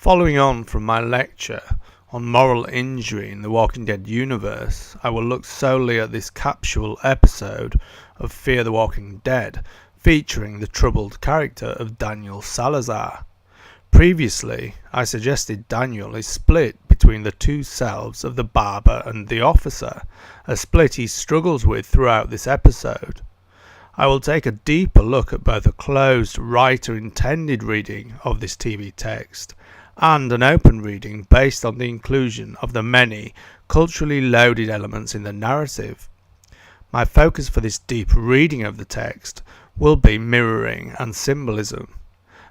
Following on from my lecture on moral injury in the Walking Dead universe, I will look solely at this capsule episode of Fear the Walking Dead, featuring the troubled character of Daniel Salazar. Previously, I suggested Daniel is split between the two selves of the barber and the officer, a split he struggles with throughout this episode. I will take a deeper look at both a closed writer-intended reading of this TV text and an open reading based on the inclusion of the many culturally loaded elements in the narrative. My focus for this deep reading of the text will be mirroring and symbolism.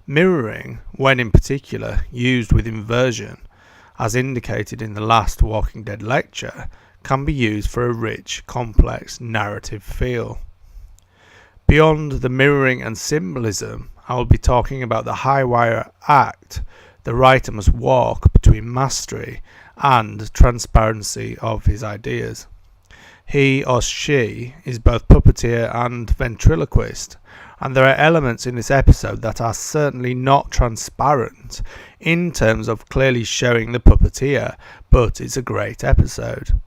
Mirroring, when in particular used with inversion, as indicated in the last Walking Dead lecture, can be used for a rich, complex narrative feel. Beyond the mirroring and symbolism, I will be talking about the highwire act the writer must walk between mastery and transparency of his ideas. He or she is both puppeteer and ventriloquist, and there are elements in this episode that are certainly not transparent in terms of clearly showing the puppeteer, but it's a great episode.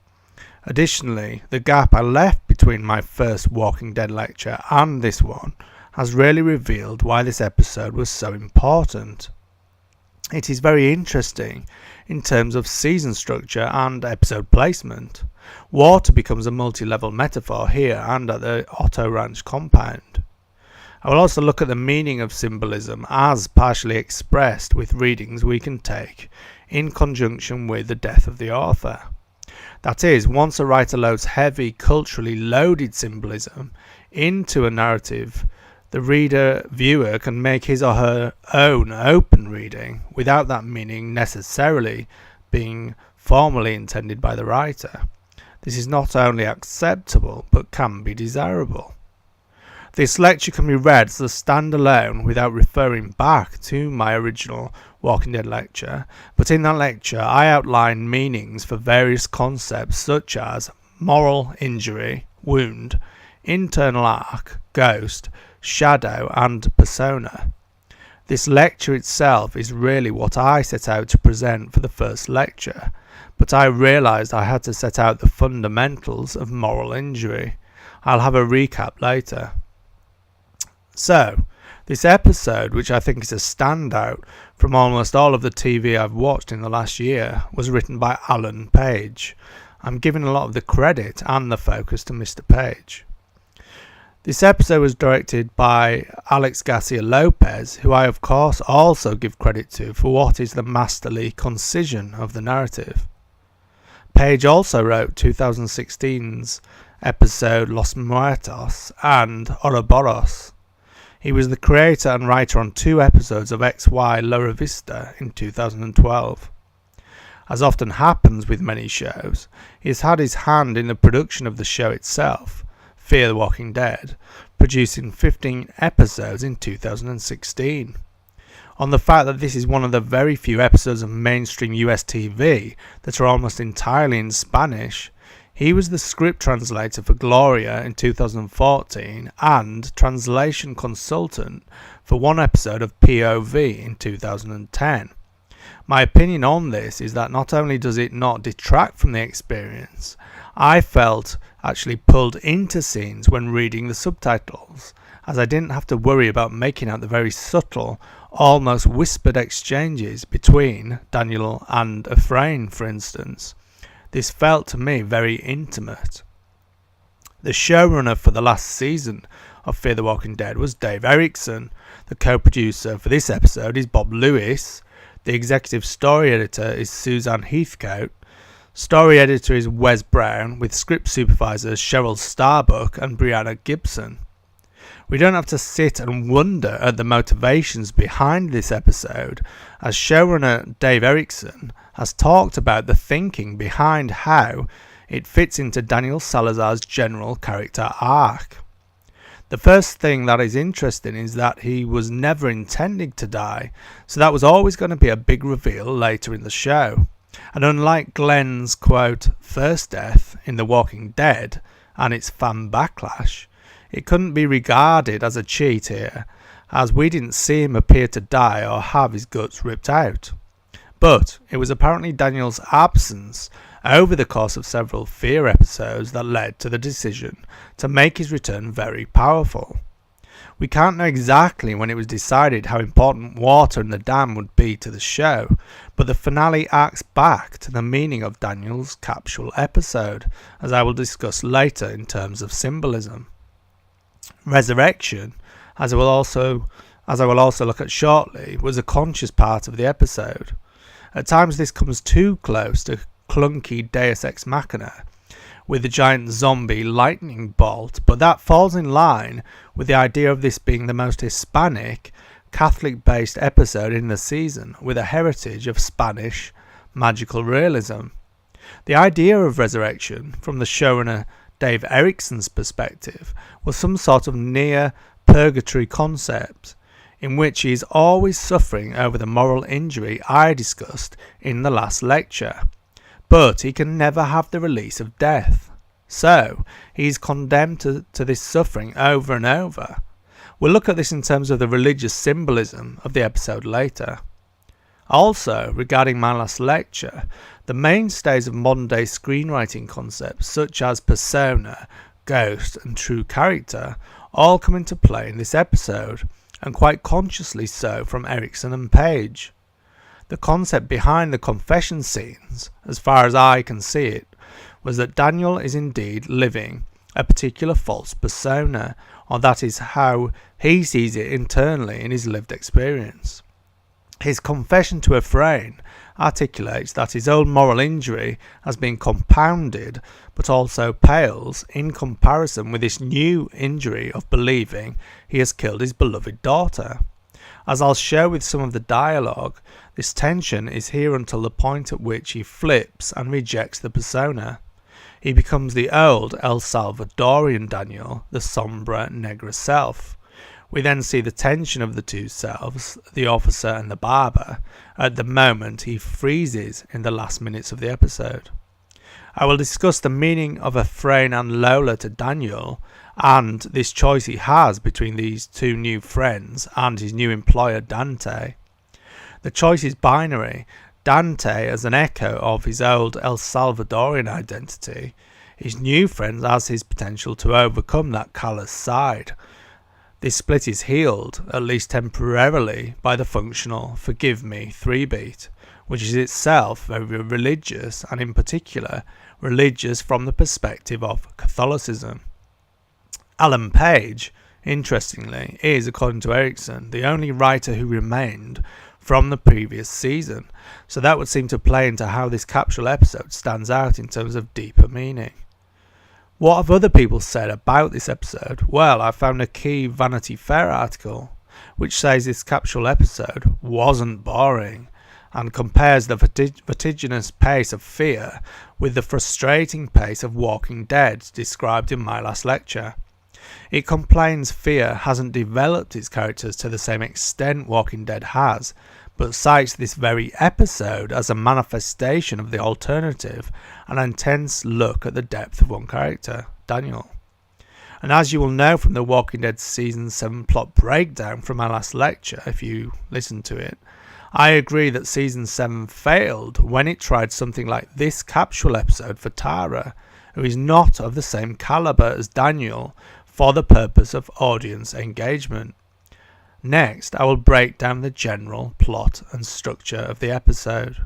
Additionally, the gap I left between my first Walking Dead lecture and this one has really revealed why this episode was so important. It is very interesting in terms of season structure and episode placement. Water becomes a multi-level metaphor here and at the Otto Ranch compound. I will also look at the meaning of symbolism as partially expressed with readings we can take in conjunction with the death of the author. That is, once a writer loads heavy, culturally loaded symbolism into a narrative, the viewer can make his or her own open reading without that meaning necessarily being formally intended by the writer. This is not only acceptable, but can be desirable. This lecture can be read as a standalone without referring back to my original Walking Dead lecture, but in that lecture I outline meanings for various concepts such as moral injury, wound, internal arc, ghost, shadow and persona. This lecture itself is really what I set out to present for the first lecture, but I realised I had to set out the fundamentals of moral injury. I'll have a recap later. So, this episode, which I think is a standout from almost all of the TV I've watched in the last year, was written by Alan Page. I'm giving a lot of the credit and the focus to Mr. Page. This episode was directed by Alex Garcia Lopez, who I of course also give credit to for what is the masterly concision of the narrative. Page also wrote 2016's episode Los Muertos and Ouroboros. He was the creator and writer on 2 episodes of XY La Revista in 2012. As often happens with many shows, he has had his hand in the production of the show itself, Fear the Walking Dead, producing 15 episodes in 2016. On the fact that this is one of the very few episodes of mainstream US TV that are almost entirely in Spanish, he was the script translator for Gloria in 2014 and translation consultant for 1 episode of POV in 2010. My opinion on this is that not only does it not detract from the experience, I felt actually pulled into scenes when reading the subtitles, as I didn't have to worry about making out the very subtle, almost whispered exchanges between Daniel and Efrain, for instance. This felt to me very intimate. The showrunner for the last season of Fear the Walking Dead was Dave Erickson. The co-producer for this episode is Bob Lewis. The executive story editor is Suzanne Heathcote. Story editor is Wes Brown, with script supervisors Cheryl Starbuck and Brianna Gibson. We don't have to sit and wonder at the motivations behind this episode, as showrunner Dave Erickson has talked about the thinking behind how it fits into Daniel Salazar's general character arc. The first thing that is interesting is that he was never intending to die, so that was always going to be a big reveal later in the show. And unlike Glenn's, quote, first death in The Walking Dead and its fan backlash, it couldn't be regarded as a cheat here, as we didn't see him appear to die or have his guts ripped out. But it was apparently Daniel's absence over the course of several fear episodes that led to the decision to make his return very powerful. We can't know exactly when it was decided how important water in the dam would be to the show, but the finale acts back to the meaning of Daniel's capsule episode, as I will discuss later in terms of symbolism. Resurrection, as I will also look at shortly, was a conscious part of the episode. At times this comes too close to clunky Deus Ex Machina, with the giant zombie lightning bolt, but that falls in line with the idea of this being the most Hispanic, Catholic-based episode in the season, with a heritage of Spanish magical realism. The idea of resurrection, from the showrunner Dave Erickson's perspective, was some sort of near purgatory concept, in which he is always suffering over the moral injury I discussed in the last lecture. But he can never have the release of death. So, he is condemned to this suffering over and over. We'll look at this in terms of the religious symbolism of the episode later. Also, regarding my last lecture, the mainstays of modern day screenwriting concepts such as persona, ghost and true character all come into play in this episode, and quite consciously so from Erickson and Page. The concept behind the confession scenes, as far as I can see it, was that Daniel is indeed living a particular false persona, or that is how he sees it internally in his lived experience. His confession to Ephraim articulates that his own moral injury has been compounded, but also pales in comparison with this new injury of believing he has killed his beloved daughter. As I'll show with some of the dialogue, this tension is here until the point at which he flips and rejects the persona. He becomes the old El Salvadorian Daniel, the sombre Negra self. We then see the tension of the two selves, the officer and the barber, at the moment he freezes in the last minutes of the episode. I will discuss the meaning of Ephraim and Lola to Daniel, and this choice he has between these two new friends and his new employer Dante. The choice is binary. Dante as an echo of his old El Salvadorian identity. His new friend has his potential to overcome that callous side. This split is healed, at least temporarily, by the functional Forgive Me 3-beat, which is itself very religious, and in particular religious from the perspective of Catholicism. Alan Page, interestingly, is, according to Erickson, the only writer who remained from the previous season, so that would seem to play into how this capsule episode stands out in terms of deeper meaning. What have other people said about this episode? Well, I found a key Vanity Fair article which says this capsule episode wasn't boring, and compares the vertiginous pace of fear with the frustrating pace of Walking Dead described in my last lecture. It complains fear hasn't developed its characters to the same extent Walking Dead has, but cites this very episode as a manifestation of the alternative, an intense look at the depth of one character, Daniel. And as you will know from the Walking Dead Season 7 plot breakdown from my last lecture, if you listen to it, I agree that Season 7 failed when it tried something like this capsule episode for Tara, who is not of the same caliber as Daniel, for the purpose of audience engagement. Next, I will break down the general plot and structure of the episode.